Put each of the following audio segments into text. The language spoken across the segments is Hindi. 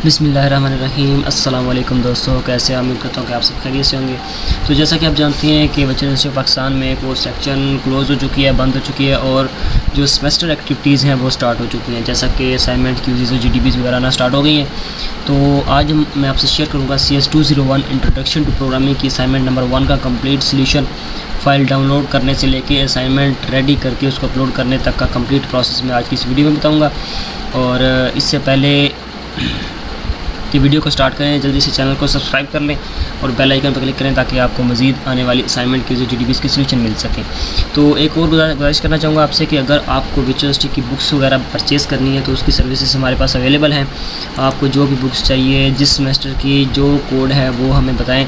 बिस्मिल्लाहिर्रहमानिर्रहीम। अस्सलाम वालेकुम दोस्तों, कैसे उम्मीद करता हूँ कि आप सब खैरियत से होंगे। तो जैसा कि आप जानते हैं कि बच्चे यूनिवर्सिटी ऑफ पाकिस्तान में कोर्स सेक्शन क्लोज़ हो चुकी है, बंद हो चुकी है और जो सेमेस्टर एक्टिविटीज़ हैं वो स्टार्ट हो चुकी हैं, जैसा कि असाइनमेंट क्यूज़ीज़ और जीडीबीज़ वगैरह ना स्टार्ट हो गई हैं। तो आज मैं आपसे शेयर करूँगा CS201 इंट्रोडक्शन टू प्रोग्रामिंग की असाइनमेंट नंबर 1 का कंप्लीट सोल्यूशन। फ़ाइल डाउनलोड करने से लेके असाइनमेंट रेडी करके उसको अपलोड करने तक का कंप्लीट प्रोसेस मैं आज की इस वीडियो में बताऊँगा। और इससे पहले कि वीडियो को स्टार्ट करें, जल्दी से चैनल को सब्सक्राइब कर लें और बेल आइकन पर क्लिक करें ताकि आपको मज़ीद आने वाली असाइनमेंट की जो जीडीबीज़ की सोल्यूशन मिल सके। तो एक और गुजारिश करना चाहूँगा आपसे कि अगर आपको यूनिवर्सिटी की बुक्स वगैरह परचेज़ करनी है तो उसकी सर्विसेज हमारे पास अवेलेबल हैं। आपको जो भी बुक्स चाहिए, जिस सेमेस्टर की जो कोड है वो हमें बताएँ,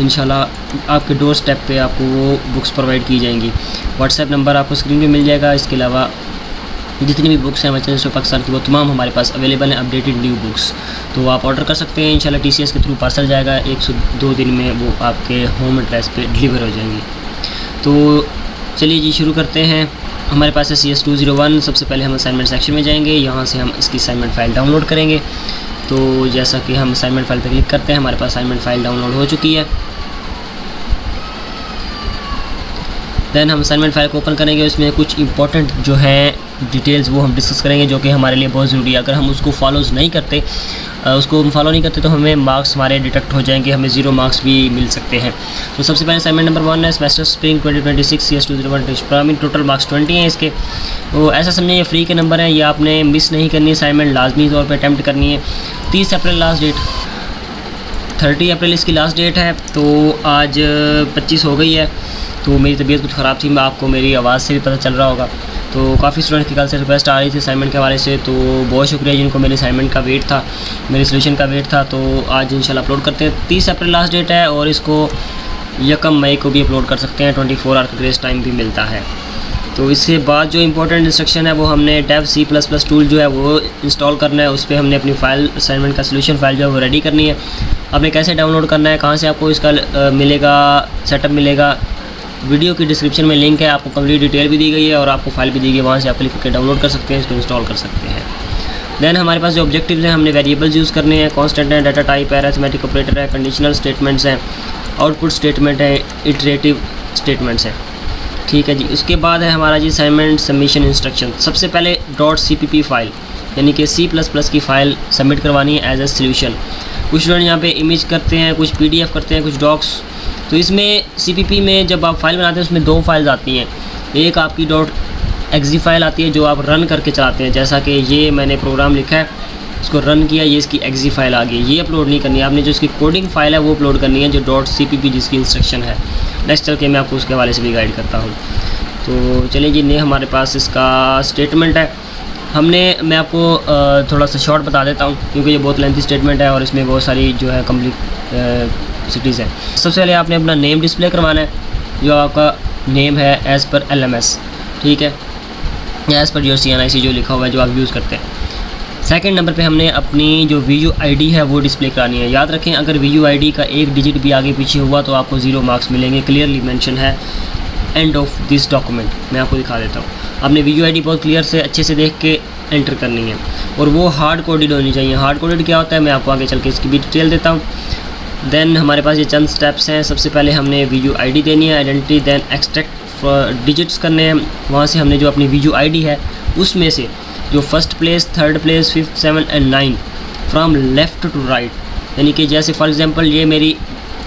इंशाल्लाह आपके डोर स्टेप पे आपको वो बुक्स प्रोवाइड की जाएंगी। व्हाट्सएप नंबर आपको स्क्रीन पे मिल जाएगा। इसके अलावा जितनी भी बुक्स हैं बच्चे यूनिवर्सिटी ऑफ पाकिस्तान की वो तमाम हमारे पास अवेलेबल हैं, अपडेटेड न्यू बुक्स। तो आप ऑर्डर कर सकते हैं, इंशाल्लाह TCS के थ्रू पार्सल जाएगा। 1 से 2 दिन में वो आपके होम एड्रेस पे डिलीवर हो जाएंगी। तो चलिए जी शुरू करते हैं। हमारे पास है CS201। सबसे पहले हम असाइनमेंट सेक्शन में जाएंगे, यहाँ से हम इसकी असाइनमेंट फ़ाइल डाउनलोड करेंगे। तो जैसा कि हम असाइनमेंट फ़ाइल पर क्लिक करते हैं, हमारे पास असाइनमेंट फ़ाइल डाउनलोड हो चुकी है। दैन हम असाइनमेंट फ़ाइल को ओपन करेंगे। उसमें कुछ इंपॉर्टेंट जो है डिटेल्स वो हम डिस्कस करेंगे जो कि हमारे लिए बहुत ज़रूरी है। अगर हम उसको फॉलो नहीं करते तो हमें मार्क्स हमारे डिडक्ट हो जाएंगे, हमें 0 मार्क्स भी मिल सकते हैं। तो सबसे पहले असाइनमेंट नंबर 1 है semester spring 2026 CS201 programming. Total marks 20 हैं इसके। तो ऐसा समझें ये फ्री के नंबर हैं, ये आपने मिस नहीं करनी। असाइनमेंट लाजमी तौर पर अटैम्प्ट करनी है। 30 अप्रैल लास्ट डेट, 30 अप्रैल इसकी लास्ट डेट है। तो आज 25 हो गई है। तो मेरी तबीयत कुछ ख़राब थी, मैं आपको मेरी आवाज़ से भी पता चल रहा होगा। तो काफ़ी स्टूडेंट की कल से रिक्वेस्ट आ रही थी असाइनमेंट के हवाले से, तो बहुत शुक्रिया जिनको मेरे असाइनमेंट का वेट था, मेरे सोल्यूशन का वेट था। तो आज इंशाल्लाह अपलोड करते हैं। 30 अप्रैल लास्ट डेट है और इसको 1 मई को भी अपलोड कर सकते हैं। 24 आवर का ग्रेस टाइम भी मिलता है। तो इसके बाद जो इंपॉर्टेंट इंस्ट्रक्शन है वो हमने डेव C++ टूल जो है वो इंस्टॉल करना है। उस पर हमने अपनी फ़ाइल असाइनमेंट का सोल्यूशन फ़ाइल जो है वो रेडी करनी है। आपने कैसे डाउनलोड करना है, कहाँ से आपको इसका मिलेगा, सेटअप मिलेगा, वीडियो की डिस्क्रिप्शन में लिंक है। आपको कंप्लीट डिटेल भी दी गई है और आपको फाइल भी दी गई है, वहाँ से आप क्लिक करके डाउनलोड कर सकते हैं, इसको इंस्टॉल कर सकते हैं। दैन हमारे पास जो ऑब्जेक्टिव्स हैं, हमने वेरिएबल्स यूज़ करने हैं, कांस्टेंट है, डाटा टाइप है, अरिथमेटिक ऑपरेटर है, कंडीशनल स्टेटमेंट्स हैं, आउटपुट स्टेटमेंट है, इटरेटिव स्टेटमेंट्स हैं। ठीक है जी। उसके बाद है हमारा जी असाइनमेंट सबमिशन इंस्ट्रक्शन। सबसे पहले .cpp फ़ाइल यानी कि C++ की फ़ाइल सबमिट करवानी है एज ए सोल्यूशन। कुछ स्टूडेंट यहाँ पे इमेज करते हैं, कुछ PDF करते हैं, कुछ डॉक्स। तो इसमें CPP में जब आप फाइल बनाते हैं उसमें 2 फाइल्स आती हैं। एक आपकी .exe फ़ाइल आती है जो आप रन करके चलाते हैं, जैसा कि ये मैंने प्रोग्राम लिखा है, इसको रन किया, ये इसकी exe फ़ाइल आ गई। ये अपलोड नहीं करनी है आपने, जो इसकी कोडिंग फ़ाइल है वो अपलोड करनी है, जो .cpp जिसकी इंस्ट्रक्शन है। नेक्स्ट चल के मैं आपको उसके हवाले से भी गाइड करता हूँ। तो चलिए जी, ने हमारे पास इसका स्टेटमेंट है। मैं आपको थोड़ा सा शॉर्ट बता देता हूँ क्योंकि ये बहुत लेंथी स्टेटमेंट है और इसमें बहुत सारी जो है सिटीज़ है। सबसे पहले आपने अपना नेम डिस्प्ले करवाना है, जो आपका नेम है एज़ पर LMS, ठीक है, एज़ पर योर CNIC जो लिखा हुआ है जो आप यूज़ करते हैं। सेकंड नंबर पे हमने अपनी जो VU ID है वो डिस्प्ले करानी है। याद रखें, अगर VU ID का एक डिजिट भी आगे पीछे हुआ तो आपको 0 मार्क्स मिलेंगे। क्लियरली मेंशन है एंड ऑफ दिस डॉक्यूमेंट। मैं आपको दिखा देता हूँ। आपने VU ID बहुत क्लियर से अच्छे से देख के एंटर करनी है और वो हार्ड कोडेड होनी चाहिए। हार्ड कोडेड क्या होता है मैं आपको आगे चल के इसकी भी डिटेल देता हूँ। दैन हमारे पास ये चंद स्टेप्स हैं। सबसे पहले हमने VU ID देनी है, आइडेंटिटी, दैन एक्सट्रैक्ट डिजिट्स करने हैं। वहाँ से हमने जो अपनी VU ID है उसमें से जो first place, third place, 5th, 7th and 9 from left to right, यानी कि जैसे फॉर एग्जांपल ये मेरी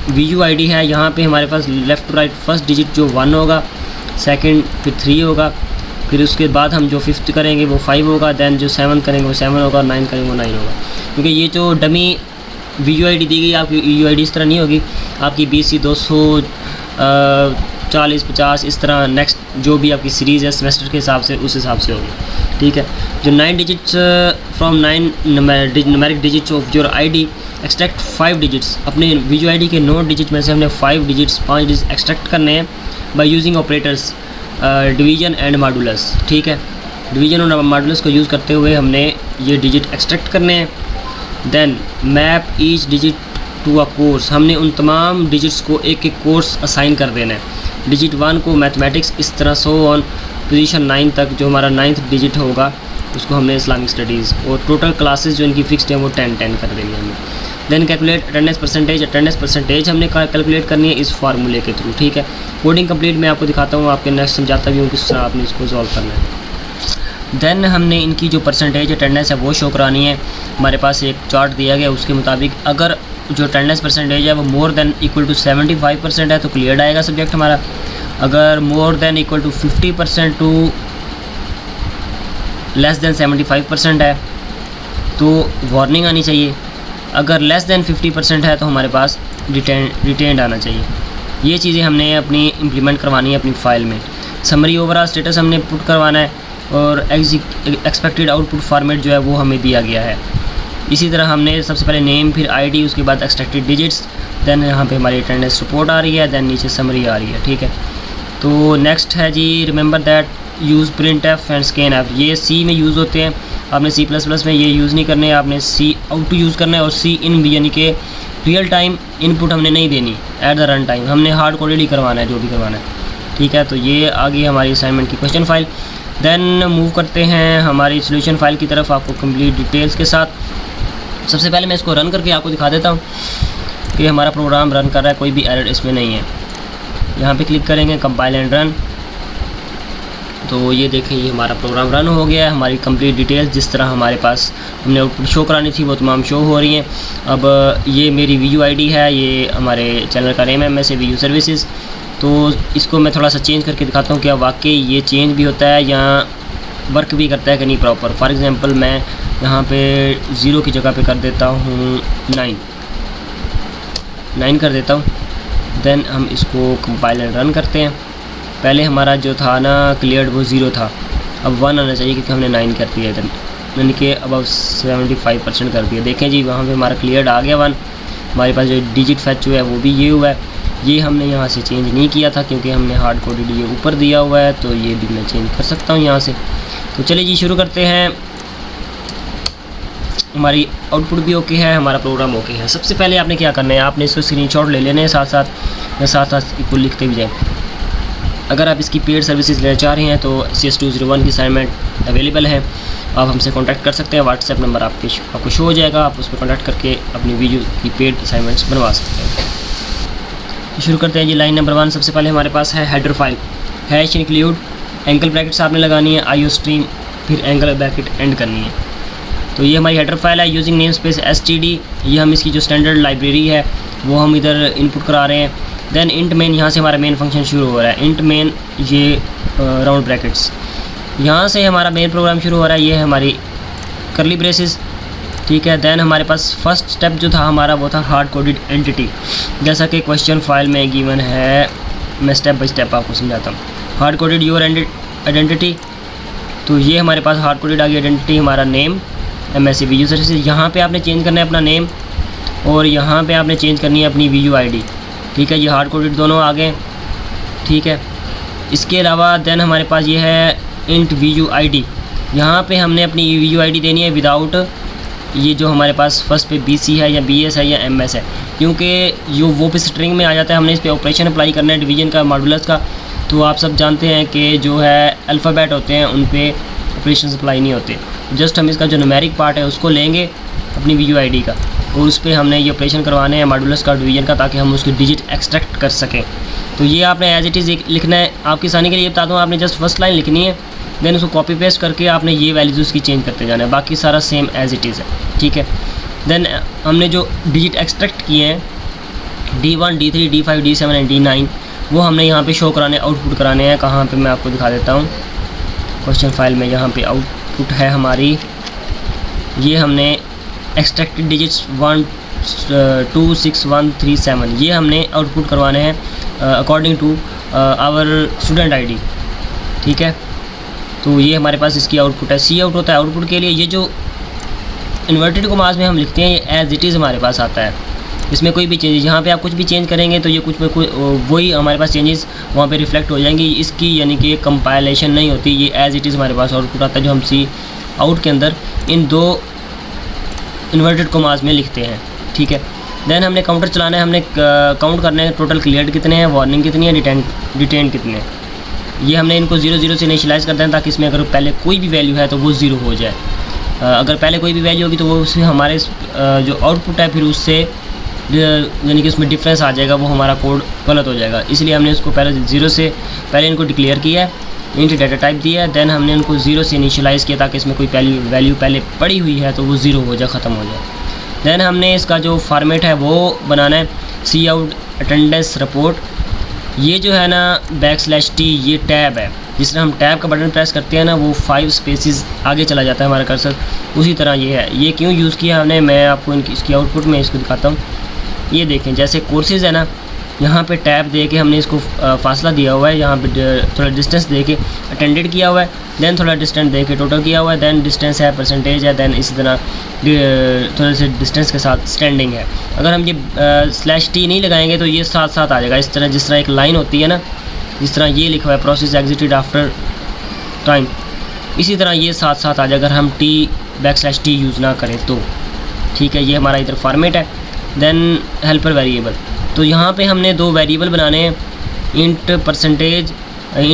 VU ID है, यहाँ पे हमारे पास left to right first digit जो 1 होगा, सेकंड फिर 3 होगा, फिर उसके बाद हम जो 5th करेंगे वो 5 होगा, दैन जो 7th करेंगे वो 7 होगा, 9 करेंगे वो 9 होगा। क्योंकि ये जो डमी VU ID दी गई, आपकी VU ID इस तरह नहीं होगी, आपकी BC 200 40 50 इस तरह नेक्स्ट जो भी आपकी सीरीज़ है सेमेस्टर के हिसाब से उस हिसाब से होगी। ठीक है। जो 9 digits from 9 numeric digits of your ID extract 5 digits. अपने VU ID के 9 डिजिट में से हमने 5 डिजिट्स एक्सट्रैक्ट करने हैं by using operators division and modulus. ठीक है, डिवीज़न और मॉडुलस को यूज़ करते हुए हमने ये डिजिट एक्सट्रैक्ट करने हैं। Then map each digit to a course, हमने उन तमाम डिजिट्स को एक एक कोर्स असाइन कर देना है। डिजिट 1 को मैथमेटिक्स, इस तरह सो ऑन पोजीशन 9 तक जो हमारा 9th डिजिट होगा उसको हमने इस्लामिक स्टडीज़, और टोटल क्लासेस जो इनकी फिक्स्ड है वो 10 कर देनी है हमें। देन कैलकुलेट अटेंडेंस परसेंटेज हमने कैलकुलेट करनी है इस फार्मूले के थ्रू, ठीक है। कोडिंग कंप्लीट मैं आपको दिखाता हूँ, आपके नेक्स्ट समझाता भी हूँ किस तरह आपने इसको सॉल्व करना है। देन हमने इनकी जो परसेंटेज अटेंडेंस है वो शो करानी है। हमारे पास एक चार्ट दिया गया, उसके मुताबिक अगर जो अटेंडेंस परसेंटेज है वो मोर देन इक्वल टू 75% है तो क्लियर आएगा सब्जेक्ट हमारा। अगर more than equal to 50% to less than 75% है तो वार्निंग आनी चाहिए। अगर लेस देन 50% है तो हमारे पास रिटेन्ड आना चाहिए। ये चीज़ें हमने अपनी इम्प्लीमेंट करवानी है अपनी फ़ाइल में। समरी ओवरऑल स्टेटस हमने पुट करवाना है, और एक्सपेक्टेड आउटपुट फॉर्मेट जो है वो हमें दिया गया है। इसी तरह हमने सबसे पहले नेम, फिर आईडी, उसके बाद एक्सट्रैक्टेड डिजिट्स, देन यहाँ पे हमारी अटेंडेंस रिपोर्ट आ रही है, देन नीचे समरी आ रही है, ठीक है। तो नेक्स्ट है जी, remember that use printf and scanf, ये सी में यूज़ होते हैं। आपने C++ में ये यूज़ नहीं करने, आपने सी आउट टू यूज़ करना है, और सी इन भी, यानी कि रियल टाइम इनपुट हमने नहीं देनी एट द रन टाइम, हमने हार्ड कोडेड ही करवाना है जो भी करवाना है, ठीक है। तो ये आ गई हमारी असाइनमेंट की क्वेश्चन फाइल। देन मूव करते हैं हमारी सोल्यूशन फाइल की तरफ आपको कंप्लीट डिटेल्स के साथ। सबसे पहले मैं इसको रन करके आपको दिखा देता हूँ कि हमारा प्रोग्राम रन कर रहा है, कोई भी एरर इसमें नहीं है। यहाँ पे क्लिक करेंगे कंपाइल एंड रन, तो ये देखें ये हमारा प्रोग्राम रन हो गया है। हमारी कंप्लीट डिटेल्स जिस तरह हमारे पास हमने आउटपुट शो करानी थी वो तमाम शो हो रही हैं। अब ये मेरी VU ID है, ये हमारे चैनल का नेम है MS VU सर्विसेज। तो इसको मैं थोड़ा सा चेंज करके दिखाता हूँ क्या वाकई ये चेंज भी होता है या वर्क भी करता है कि नहीं प्रॉपर। फॉर एग्ज़ाम्पल मैं यहाँ पे 0 की जगह पे कर देता हूँ 9 कर देता हूँ। देन हम इसको कंपाइल एंड रन करते हैं। पहले हमारा जो था ना क्लियर्ड वो 0 था, अब 1 आना चाहिए क्योंकि हमने 9 कर दिया था, यानी कि अब 75% कर दिया। देखें जी वहाँ पे हमारा क्लियर्ड आ गया 1। हमारे पास जो डिजिट फैच हुआ है वो भी ये हुआ है। ये हमने यहाँ से चेंज नहीं किया था क्योंकि हमने हार्ड कोडेड ये ऊपर दिया हुआ है, तो ये भी मैं चेंज कर सकता हूँ यहाँ से। तो चलिए जी शुरू करते हैं। हमारी आउटपुट भी ओके है, हमारा प्रोग्राम ओके है। सबसे पहले आपने क्या करना है, आपने इसको स्क्रीनशॉट ले लेने हैं, साथ साथ इसको लिखते भी जाएँ। अगर आप इसकी पेड सर्विसेज लेना चाह रहे हैं तो CS201 की असाइनमेंट अवेलेबल है, आप हमसे कांटेक्ट कर सकते हैं। व्हाट्सएप नंबर आपको शो हो जाएगा, आप उस पर कांटेक्ट करके अपनी वीडियो की पेड असाइनमेंट्स बनवा सकते हैं। शुरू करते हैं जी। लाइन नंबर 1 सबसे पहले हमारे पास है header file, hash include, angle brackets आपने लगानी है, IO स्ट्रीम, फिर एंगल ब्रैकेट एंड करनी है। तो ये हमारी हेडर फाइल है यूजिंग नेम स्पेस STD। ये हम इसकी जो स्टैंडर्ड लाइब्रेरी है वो हम इधर इनपुट करा रहे हैं। देन इंट मेन, यहाँ से हमारा मेन फंक्शन शुरू हो रहा है। इंट मेन ये राउंड ब्रैकेट्स, यहाँ से हमारा मेन प्रोग्राम शुरू हो रहा है। ये है हमारी करली ब्रेसेस, ठीक है। देन हमारे पास फर्स्ट स्टेप जो था हमारा वो था हार्ड कोडेड एंटिटी, जैसा कि क्वेश्चन फाइल में गिवन है। मैं स्टेप बाय स्टेप आपको समझाता हूँ। हार्ड कोडेड योर आइडेंटिटी, तो ये हमारे पास हार्ड कोडेड आ गई आइडेंटिटी, हमारा नेम MS VU सर्विसेज। यहाँ पे आपने चेंज करना है अपना नेम, और यहाँ पे आपने चेंज करनी है अपनी VU ID, ठीक है। ये हार्ड कोडेड दोनों आ गए, ठीक है। इसके अलावा देन हमारे पास ये है इंट VU ID। यहाँ पे हमने अपनी VU ID देनी है विदाउट ये जो हमारे पास फर्स्ट पे BC है या BS है या MS है, क्योंकि यो वो पे स्ट्रिंग में आ जाता है। हमने इस पर ऑपरेशन अप्लाई करना है डिवीजन का, मॉडुलस का। तो आप सब जानते हैं कि जो है अल्फ़ाबेट होते हैं उन पे ऑपरेशन अप्लाई नहीं होते। जस्ट हम इसका जो न्यूमेरिक पार्ट है उसको लेंगे अपनी VU ID का, और उस पर हमने ये ऑपरेशन करवाने हैं मॉडुलस का, डिवीजन का, ताकि हम उसकी डिजिट एक्सट्रैक्ट कर सकें। तो ये आपने एज इट इज़ लिखना है। आपकी आसानी के लिए बता दूँ, आपने जस्ट फर्स्ट लाइन लिखनी है, देन उसको कॉपी पेस्ट करके आपने ये वैल्यूज़ उसकी चेंज करते जाना है, बाकी सारा सेम एज इट इज़ है, ठीक है। देन हमने जो डिजिट एक्सट्रैक्ट किए हैं D1 D3 D5 D7 and D9, वो हमने यहाँ पे शो कराने, आउटपुट कराने हैं। कहाँ पे मैं आपको दिखा देता हूँ, क्वेश्चन फाइल में यहाँ पे आउटपुट है हमारी। ये हमने एक्सट्रैक्टेड डिजिट्स 1 2 6 1 3 7 ये हमने आउटपुट करवाने हैं according to our student ID, ठीक है। तो ये हमारे पास इसकी आउटपुट है। सी आउट होता है आउटपुट के लिए। ये जो इन्वर्टेड कॉमास में हम लिखते हैं ये एज इट इज़ हमारे पास आता है, इसमें कोई भी चेंजेस, यहाँ पे आप कुछ भी चेंज करेंगे तो ये कुछ में कोई वही हमारे पास चेंजेस वहाँ पे रिफ्लेक्ट हो जाएंगी। इसकी यानी कि कंपाइलेशन नहीं होती, ये एज इट इज़ हमारे पास आउटपुट आता है जो हम सी आउट के अंदर इन 2 इन्वर्टेड कॉमास में लिखते हैं, ठीक है। देन हमने काउंटर चलाना है, हमने काउंट करना है टोटल क्लियर्ड कितने हैं, वार्निंग कितनी है, डिटेन कितने हैं। ये हमने इनको 0 0 से इनिशियलाइज़ करते हैं ताकि इसमें अगर पहले कोई भी वैल्यू है तो वो 0 हो जाए। अगर पहले कोई भी वैल्यू होगी तो वो उसमें हमारे जो आउटपुट है फिर उससे यानी कि उसमें डिफरेंस आ जाएगा, वो हमारा कोड गलत हो जाएगा। इसलिए हमने इसको पहले 0 से पहले इनको डिक्लेयर किया है, इंट डाटा टाइप दिया है, देन हमने इनको 0 से इनिशियलाइज़ किया ताकि इसमें कोई वैल्यू पहले पड़ी हुई है तो वो 0 हो जाए, ख़त्म हो जाए। देन हमने इसका जो फॉर्मेट है वो बनाना है सी आउट अटेंडेंस रिपोर्ट। ये जो है ना /t ये टैब है, जिस तरह हम टैब का बटन प्रेस करते हैं ना वो 5 स्पेसिस आगे चला जाता है हमारा कर्सर, उसी तरह ये है। ये क्यों यूज़ किया हमने, मैं आपको इसकी आउटपुट में इसको दिखाता हूँ। ये देखें, जैसे कोर्सेज़ है ना, यहाँ पे टैब दे के हमने इसको फासला दिया हुआ है, यहाँ पे थोड़ा डिस्टेंस दे के अटेंडेड किया हुआ है, देन थोड़ा डिस्टेंस दे के टोटल किया हुआ है, देन डिस्टेंस है, परसेंटेज है, देन इसी तरह थोड़े से डिस्टेंस के साथ स्टैंडिंग है। अगर हम ये /t नहीं लगाएंगे तो ये साथ साथ आ जाएगा, इस तरह जिस तरह एक लाइन होती है ना, जिस तरह ये लिखा हुआ है प्रोसेस एग्जिटेड आफ्टर टाइम, इसी तरह ये साथ साथ आ जाएगा अगर हम /t यूज़ ना करें तो। ठीक है, ये हमारा इधर फॉर्मेट है। देन हेल्पर वेरिएबल, तो यहाँ पे हमने 2 वेरिएबल बनाने हैं, इंट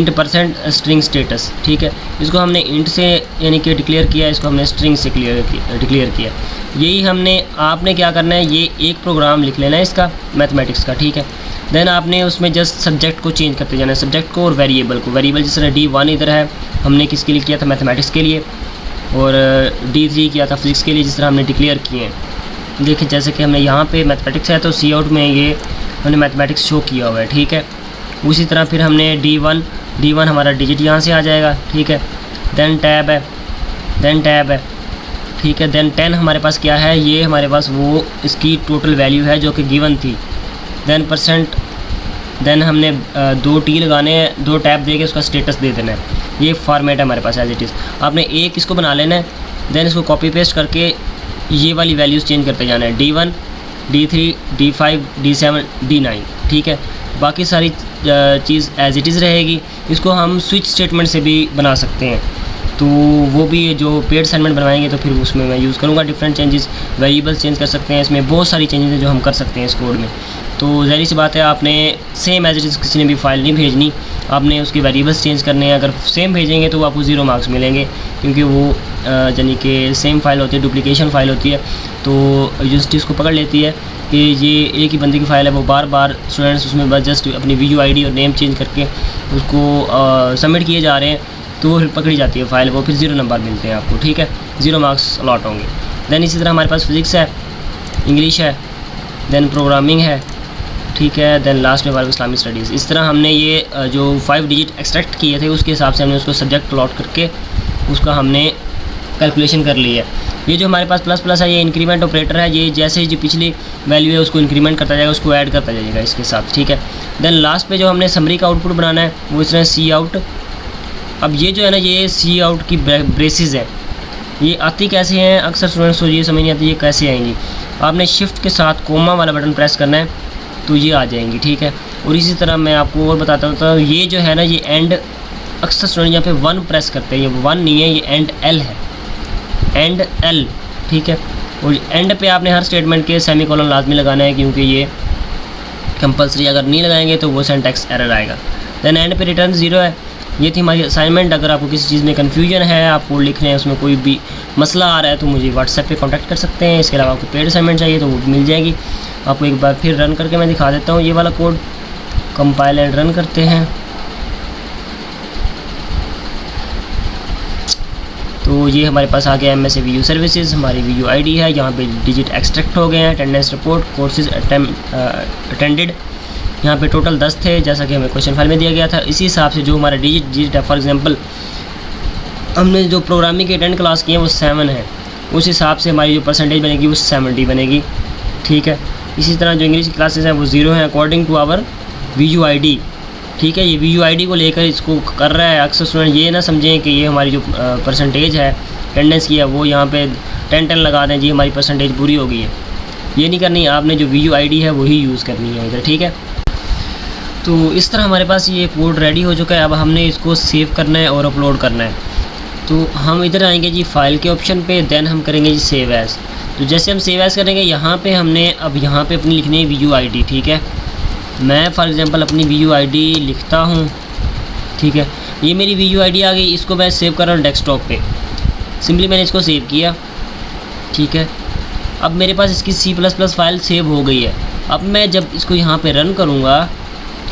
परसेंट स्ट्रिंग स्टेटस। ठीक है, इसको हमने इंट से यानी कि डिक्लेयर किया, इसको हमने स्ट्रिंग से डिक्लेयर किया। यही आपने क्या करना है, ये एक प्रोग्राम लिख लेना है इसका मैथमेटिक्स का। ठीक है, देन आपने उसमें जस्ट सब्जेक्ट को चेंज करते जाना है, सब्जेक्ट को और वेरिएबल को। वेरिएबल जिस तरह D1 इधर है, हमने किसके लिए किया था, मैथमेटिक्स के लिए, और D3 किया था फिजिक्स के लिए, जिस तरह हमने डिक्लेयर किए हैं। देखिए जैसे कि हमने यहाँ पे मैथमेटिक्स है तो सी आउट में ये हमने मैथमेटिक्स शो किया हुआ है। ठीक है, उसी तरह फिर हमने D1 हमारा डिजिट यहाँ से आ जाएगा। ठीक है, देन टैब है, ठीक है, देन 10 हमारे पास क्या है, ये हमारे पास वो इसकी टोटल वैल्यू है जो कि गिवन थी। देन परसेंट, देन हमने 2 T लगाने हैं, 2 टैब दे के उसका स्टेटस दे देना है। ये फॉर्मेट है हमारे पास एज इट इज़। आपने एक इसको बना लेना है, देन इसको कॉपी पेस्ट करके ये वाली वैल्यूज़ चेंज करते जाना है, D1 D3 D5 D7 D9। ठीक है, बाकी सारी चीज़ एज इट इज़ रहेगी। इसको हम स्विच स्टेटमेंट से भी बना सकते हैं, तो वो भी जो पेड असाइनमेंट बनवाएंगे तो फिर उसमें मैं यूज़ करूँगा। डिफरेंट चेंजेस, वेरिएबल्स चेंज कर सकते हैं, इसमें बहुत सारी चेंजेस हैं जो हम कर सकते हैं इस कोड में। तो ज़ाहिर सी बात है, आपने सेम एज इट इज़ किसी ने भी फाइल नहीं भेजनी, आपने उसके वेरिएबल्स चेंज करने हैं। अगर सेम भेजेंगे तो आपको 0 मार्क्स मिलेंगे, क्योंकि वो यानी कि सेम फाइल होती है, डुप्लीकेशन फ़ाइल होती है, तो यूनिवर्सिटी उसको पकड़ लेती है कि ये एक ही बंदे की फ़ाइल है, वो बार बार स्टूडेंट्स उसमें बस जस्ट अपनी VUID और नेम चेंज करके उसको सबमिट किए जा रहे हैं, तो वो फिर पकड़ी जाती है फ़ाइल, वो फिर 0 नंबर मिलते हैं आपको। ठीक है, 0 मार्क्स अलॉट होंगे। देन इसी तरह हमारे पास फिज़िक्स है, इंग्लिश है, देन प्रोग्रामिंग है। ठीक है, देन लास्ट में हमारे इस्लामिक स्टडीज़। इस तरह हमने ये जो 5 डिजिट एक्सट्रैक्ट किए थे उसके हिसाब से हमने उसको सब्जेक्ट अलॉट करके उसका हमने कैलकुलेशन कर ली है। ये जो हमारे पास प्लस है, ये इंक्रीमेंट ऑपरेटर है, ये जैसे जो पिछली वैल्यू है उसको इंक्रीमेंट करता जाएगा, उसको ऐड करता जाएगा इसके साथ। ठीक है, देन लास्ट पे जो हमने समरी का आउटपुट बनाना है वो इस तरह सी आउट। अब ये जो है ना, ये सी आउट की ब्रेसेस है, ये आती कैसे हैं, अक्सर स्टूडेंट्स को ये समझ नहीं आती ये कैसे आएंगी। आपने शिफ्ट के साथ कोमा वाला बटन प्रेस करना है तो ये आ जाएंगी। ठीक है, और इसी तरह मैं आपको और बताता हूँ, तो ये जो है ना, ये एंड, अक्सर स्टूडेंट यहाँ पे 1 प्रेस करते हैं, ये 1 नहीं है, ये एंड L है, एंड L। ठीक है, और एंड पे आपने हर स्टेटमेंट के सेमीकोलन लाजमी लगाना है, क्योंकि ये कंपलसरी, अगर नहीं लगाएंगे तो वो सिंटैक्स एरर आएगा। देन एंड पे रिटर्न 0 है। ये थी हमारी असाइनमेंट। अगर आपको किसी चीज़ में कन्फ्यूजन है, आप कोड लिख रहे हैं, उसमें कोई भी मसला आ रहा है, तो मुझे व्हाट्सएप पे कांटेक्ट कर सकते हैं। इसके अलावा आपको पेड असाइनमेंट चाहिए तो वो भी मिल जाएगी। आपको एक बार फिर रन करके मैं दिखा देता हूँ ये वाला कोड। कंपाइल एंड रन करते हैं तो ये हमारे पास आ गया MSA VU सर्विसेज, हमारी VUID है, यहाँ पे डिजिट एक्सट्रैक्ट हो गए हैं, अटेंडेंस रिपोर्ट, कोर्सेज अटेंडेड, यहाँ पे टोटल 10 थे जैसा कि हमें क्वेश्चन फाइल में दिया गया था। इसी हिसाब से जो हमारा डिजिट है, फॉर एग्जांपल हमने जो प्रोग्रामिंग के 10 क्लास किए हैं वो 7 है, उस हिसाब से हमारी जो परसेंटेज बनेगी वो 70 बनेगी। ठीक है, इसी तरह जो इंग्लिश की क्लासेस हैं वो 0 हैं अकॉर्डिंग टू आवर VUID। ठीक है, ये VUID को लेकर इसको कर रहा है। अक्सर स्टूडेंट ये ना समझें कि ये हमारी जो परसेंटेज है अटेंडेंस की है वो यहाँ पे 10 लगा दें जी हमारी परसेंटेज पूरी हो गई है, ये नहीं करनी। आपने जो VUID है वही यूज़ करनी है इधर। ठीक है, तो इस तरह हमारे पास ये कोड रेडी हो चुका है। अब हमने इसको सेव करना है और अपलोड करना है। तो हम इधर आएंगे जी फाइल के ऑप्शन पे, देन हम करेंगे जी सेव एज़। तो जैसे हम सेव एज़ करेंगे, यहाँ पे हमने अब यहाँ पे अपनी लिखनी है VUID। ठीक है, मैं फॉर एग्जांपल अपनी VUID लिखता हूँ ठीक है, ये मेरी VUID आ गई। इसको मैं सेव कर रहा हूँ डेस्कटॉप पे। सिंपली मैंने इसको सेव किया, ठीक है। अब मेरे पास इसकी C++ फाइल सेव हो गई है। अब मैं जब इसको यहाँ पे रन करूँगा,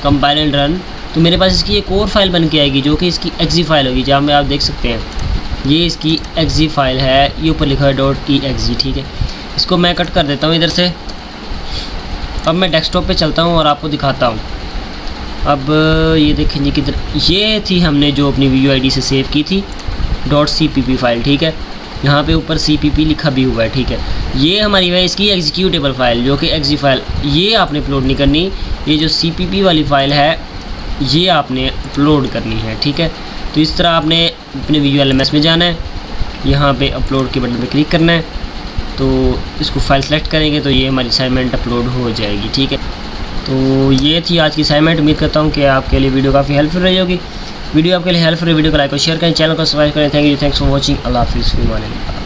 कंपाइल एंड रन, तो मेरे पास इसकी एक और फाइल बन के आएगी जो कि इसकी exe फाइल होगी, जहाँ में आप देख सकते हैं ये इसकी exe फाइल है, ये ऊपर लिखा है .exe, ठीक है। इसको मैं कट कर देता हूँ इधर से। अब मैं डेस्कटॉप पे चलता हूँ और आपको दिखाता हूँ। अब ये देखेंगे किधर, ये थी हमने जो अपनी VUID से सेव की थी .cpp फाइल, ठीक है। यहाँ पे ऊपर CPP लिखा भी हुआ है, ठीक है। ये हमारी है इसकी एग्जीक्यूटेबल फाइल जो कि exe फाइल, ये आपने अपलोड नहीं करनी। ये जो CPP वाली फ़ाइल है ये आपने अपलोड करनी है, ठीक है। तो इस तरह आपने अपने VULMS में जाना है, यहाँ पे अपलोड के बटन पे क्लिक करना है, तो इसको फाइल सेलेक्ट करेंगे तो ये हमारी असाइनमेंट अपलोड हो जाएगी, ठीक है। तो ये थी आज की असाइनमेंट। उम्मीद करता हूँ कि आपके लिए वीडियो काफ़ी हेल्पफुल रही होगी। वीडियो आपके लिए हेल्पफुल है, वीडियो को लाइक और शेयर करें, चैनल को सब्सक्राइब करें। Thank you, thanks for watching. अल्लाह हाफिज़।